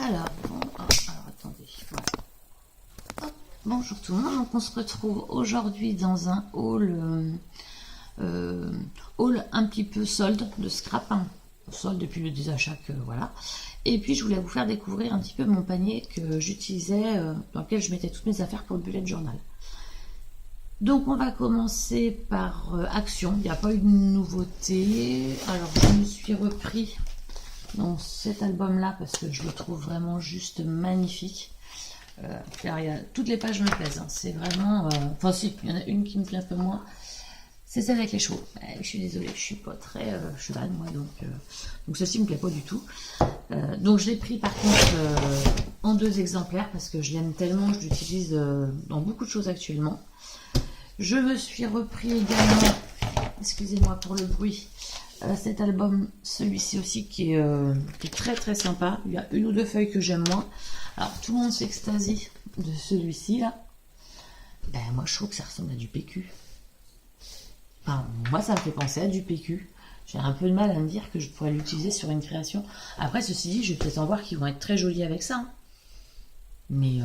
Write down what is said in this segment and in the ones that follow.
Alors, bon, alors attendez, voilà. Hop, bonjour tout le monde, donc on se retrouve aujourd'hui dans un haul un petit peu solde de scrap, hein. Solde depuis le désachat que voilà. Et puis je voulais vous faire découvrir un petit peu mon panier que j'utilisais, dans lequel je mettais toutes mes affaires pour le bullet journal. Donc on va commencer par Action, il n'y a pas eu de nouveauté. Alors je me suis repris dans cet album là parce que je le trouve vraiment juste magnifique. Car toutes les pages me plaisent, hein. C'est vraiment... enfin si, il y en a une qui me plaît un peu moins. C'est celle avec les chevaux. Je suis désolée, je suis pas très cheval moi, donc celle-ci me plaît pas du tout. Donc je l'ai pris par contre en 2 exemplaires parce que je l'aime tellement, je l'utilise dans beaucoup de choses actuellement. Je me suis repris également, excusez-moi pour le bruit, cet album, celui-ci aussi qui est très très sympa. Il y a 1 ou 2 feuilles que j'aime moins. Alors tout le monde s'extasie de celui-ci là. Ben moi je trouve que ça ressemble à du PQ. Enfin, moi ça me fait penser à du PQ. J'ai un peu de mal à me dire que je pourrais l'utiliser sur une création. Après ceci dit, je vais peut-être en voir qui vont être très jolis avec ça. Mais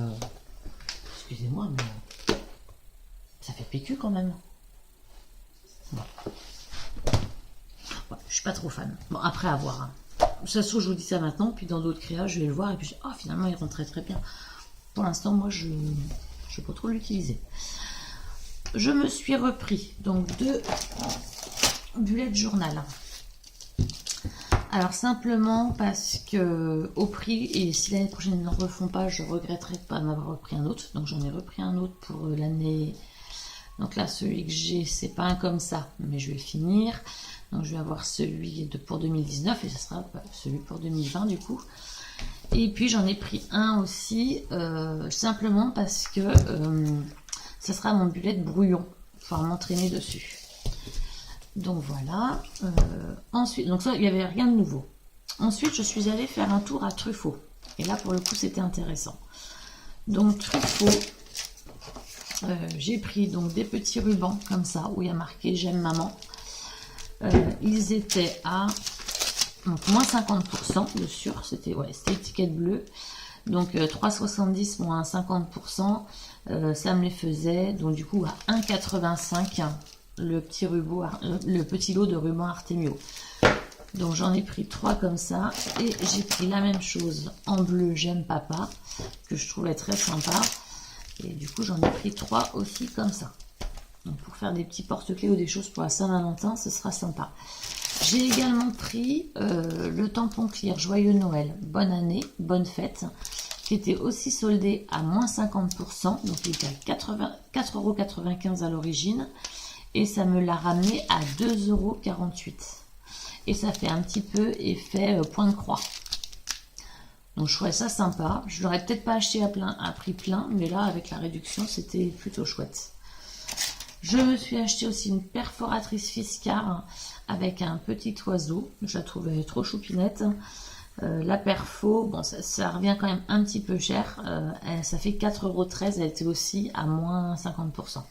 excusez-moi, mais ça fait PQ quand même. Bon. Ouais, je suis pas trop fan. Bon, après à voir. Hein. Ça se trouve, je vous dis ça maintenant, puis dans d'autres créas, je vais le voir, et puis je dis, oh, finalement, il rentre très très bien. Pour l'instant, moi, je ne vais pas trop l'utiliser. Je me suis repris, donc 2 bullet journal. Alors, simplement parce que, au prix, et si l'année prochaine, ils n'en refont pas, je regretterai de pas en avoir repris un autre. Donc, j'en ai repris un autre pour l'année... Donc là, celui que j'ai, c'est pas un comme ça, mais je vais le finir. Donc je vais avoir celui pour 2019 et ce sera celui pour 2020 du coup. Et puis j'en ai pris un aussi, simplement parce que ça sera mon bullet brouillon, pour m'entraîner dessus. Donc voilà. Ensuite, donc ça, il n'y avait rien de nouveau. Ensuite, je suis allée faire un tour à Truffaut. Et là, pour le coup, c'était intéressant. Donc Truffaut. J'ai pris donc des petits rubans comme ça où il y a marqué j'aime maman. Ils étaient à donc, moins 50% de sûr, c'était étiquette bleue. Donc 3,70 moins 50%, ça me les faisait donc du coup à 1,85 le petit lot de rubans Artemio. Donc j'en ai pris 3 comme ça et j'ai pris la même chose en bleu j'aime papa que je trouvais très sympa. Et du coup, j'en ai pris 3 aussi comme ça. Donc, pour faire des petits porte-clés ou des choses pour la Saint-Valentin, ce sera sympa. J'ai également pris le tampon clear Joyeux Noël, bonne année, bonne fête, qui était aussi soldé à moins 50%. Donc, il était à 4,95 € à l'origine. Et ça me l'a ramené à 2,48 €. Et ça fait un petit peu effet point de croix. Donc je trouvais ça sympa. Je l'aurais peut-être pas acheté à prix plein, mais là avec la réduction c'était plutôt chouette. Je me suis acheté aussi une perforatrice Fiskars avec un petit oiseau. Je la trouvais trop choupinette. La perfo, bon ça revient quand même un petit peu cher. Ça fait 4,13 €. Elle était aussi à moins 50%.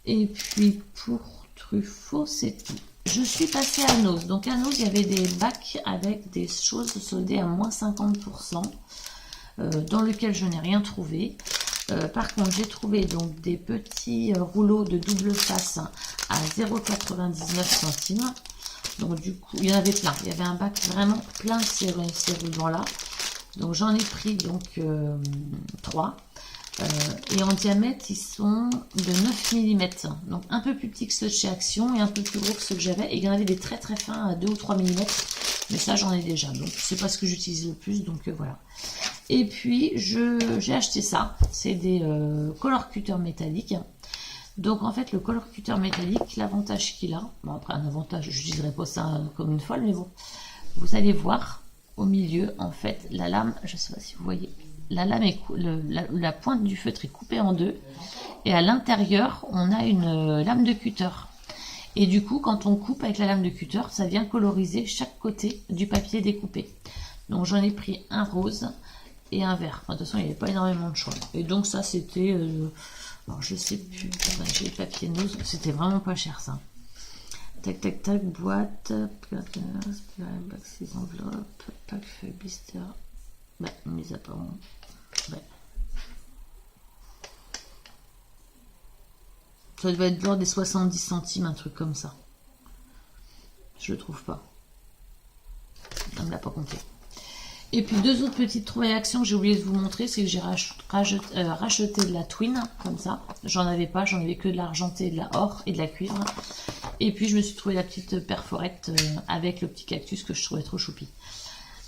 Et puis pour Truffaut c'est tout. Je suis passée à Noz. Donc à Noz, il y avait des bacs avec des choses soldées à moins 50%, dans lequel je n'ai rien trouvé. Par contre, j'ai trouvé donc des petits rouleaux de double face à 0,99 centimes. Donc du coup, il y en avait plein. Il y avait un bac vraiment plein de ces rubans-là. Donc j'en ai pris donc 3. Et en diamètre ils sont de 9 mm, donc un peu plus petit que ceux de chez Action et un peu plus gros que ceux que j'avais, et il y en avait des très très fins à 2 ou 3 mm, mais ça j'en ai déjà, donc c'est pas ce que j'utilise le plus, donc voilà. Et puis j'ai acheté ça, c'est des color cutter métalliques. Donc en fait le color cutter métallique, l'avantage qu'il a, bon après un avantage, je dirais pas ça comme une folle, mais bon, vous allez voir au milieu en fait la lame, je sais pas si vous voyez, la lame est la pointe du feutre est coupée en 2 et à l'intérieur on a une lame de cutter, et du coup quand on coupe avec la lame de cutter ça vient coloriser chaque côté du papier découpé. Donc j'en ai pris un rose et un vert, enfin, de toute façon il n'y avait pas énormément de choix, et donc ça c'était alors je sais plus, j'ai le papier Noz, c'était vraiment pas cher ça. Tac tac tac, boîte, black 6 enveloppes, pack feuille blister. Bah, mis à part. Ouais. Ça devait être genre des 70 centimes, un truc comme ça. Je le trouve pas. On ne l'a pas compté. Et puis deux autres petites trouvailles actions que j'ai oublié de vous montrer, c'est que j'ai racheté de la twin, comme ça. J'en avais pas, j'en avais que de l'argenté, de la or et de la cuivre. Et puis je me suis trouvé la petite perforette avec le petit cactus que je trouvais trop choupi.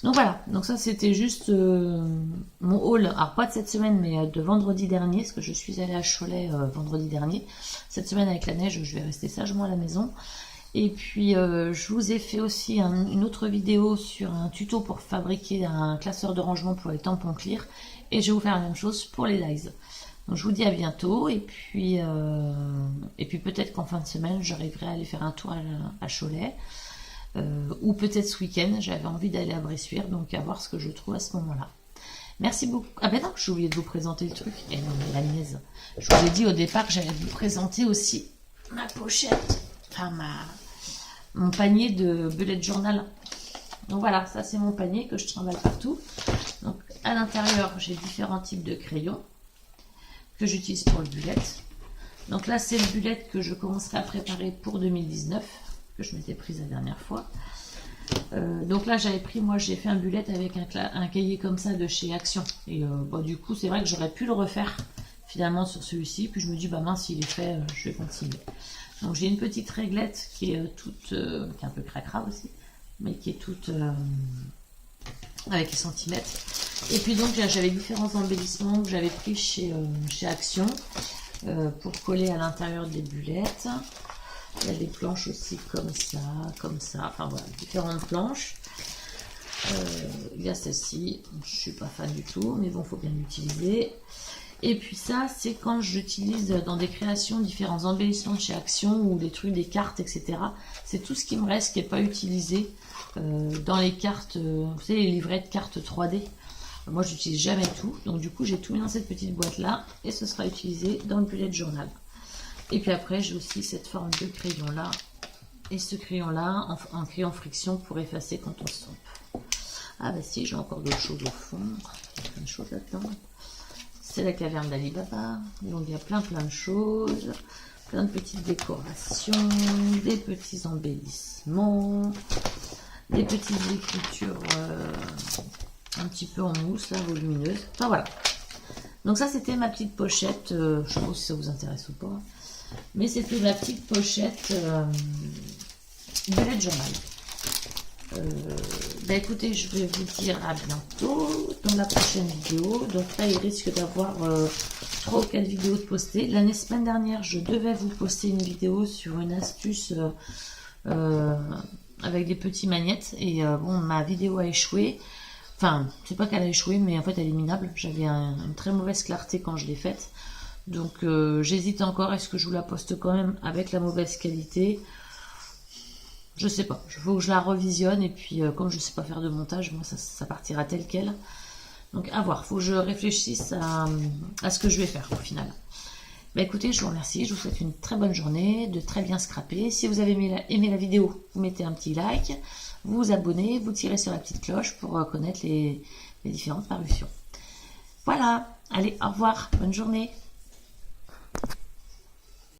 Donc voilà, donc ça c'était juste mon haul, alors pas de cette semaine mais de vendredi dernier, parce que je suis allée à Cholet vendredi dernier. Cette semaine avec la neige, je vais rester sagement à la maison. Et puis je vous ai fait aussi une autre vidéo sur un tuto pour fabriquer un classeur de rangement pour les tampons clear. Et je vais vous faire la même chose pour les lies. Donc je vous dis à bientôt et puis peut-être qu'en fin de semaine j'arriverai à aller faire un tour à Cholet. Ou peut-être ce week-end, j'avais envie d'aller à Bressuire, donc à voir ce que je trouve à ce moment-là. Merci beaucoup. Ah ben non, j'ai oublié de vous présenter le truc. Et non, mais la niaise. Je vous ai dit au départ que j'allais vous présenter aussi ma pochette, enfin mon panier de bullet journal. Donc voilà, ça c'est mon panier que je trimballe partout. Donc à l'intérieur, j'ai différents types de crayons que j'utilise pour le bullet. Donc là, c'est le bullet que je commencerai à préparer pour 2019. Que je m'étais prise la dernière fois. Donc là j'avais pris, moi j'ai fait un bullet avec un cahier comme ça de chez Action et du coup c'est vrai que j'aurais pu le refaire finalement sur celui-ci, puis je me dis bah mince il est fait, je vais continuer. Donc j'ai une petite réglette qui est toute qui est un peu cracra aussi, mais qui est toute avec les centimètres. Et puis donc j'avais différents embellissements que j'avais pris chez Action pour coller à l'intérieur des bullettes. Il y a des planches aussi comme ça, enfin voilà, différentes planches. Il y a celle-ci, je suis pas fan du tout, mais bon, faut bien l'utiliser. Et puis ça, c'est quand j'utilise dans des créations différents embellissements de chez Action ou des trucs, des cartes, etc. C'est tout ce qui me reste qui n'est pas utilisé dans les cartes, vous savez, les livrets de cartes 3D. Moi, j'utilise jamais tout, donc du coup, j'ai tout mis dans cette petite boîte-là et ce sera utilisé dans le bullet journal. Et puis après, j'ai aussi cette forme de crayon-là et ce crayon-là en crayon friction pour effacer quand on se trompe. Ah bah si, j'ai encore d'autres choses au fond. Il y a plein de choses là-dedans. C'est la caverne d'Ali Baba. Donc il y a plein de choses. Plein de petites décorations, des petits embellissements, des petites écritures un petit peu en mousse, là, volumineuse. Enfin voilà. Donc ça, c'était ma petite pochette. Je sais pas si ça vous intéresse ou pas. Mais c'était ma petite pochette bullet journal. Bah écoutez, je vais vous dire à bientôt dans la prochaine vidéo. Donc là, il risque d'avoir 3 ou 4 vidéos de postées. La semaine dernière, je devais vous poster une vidéo sur une astuce avec des petits magnettes. Et bon, ma vidéo a échoué. Enfin, c'est pas qu'elle a échoué, mais en fait, elle est minable. J'avais une très mauvaise clarté quand je l'ai faite. Donc j'hésite encore, est-ce que je vous la poste quand même avec la mauvaise qualité? Je sais pas, il faut que je la revisionne et puis comme je sais pas faire de montage, moi ça partira tel quel. Donc à voir, faut que je réfléchisse à ce que je vais faire au final. Bah écoutez, je vous remercie, je vous souhaite une très bonne journée, de très bien scraper. Si vous avez aimé la vidéo, vous mettez un petit like, vous vous abonnez, vous tirez sur la petite cloche pour connaître les différentes parutions. Voilà, allez, au revoir, bonne journée.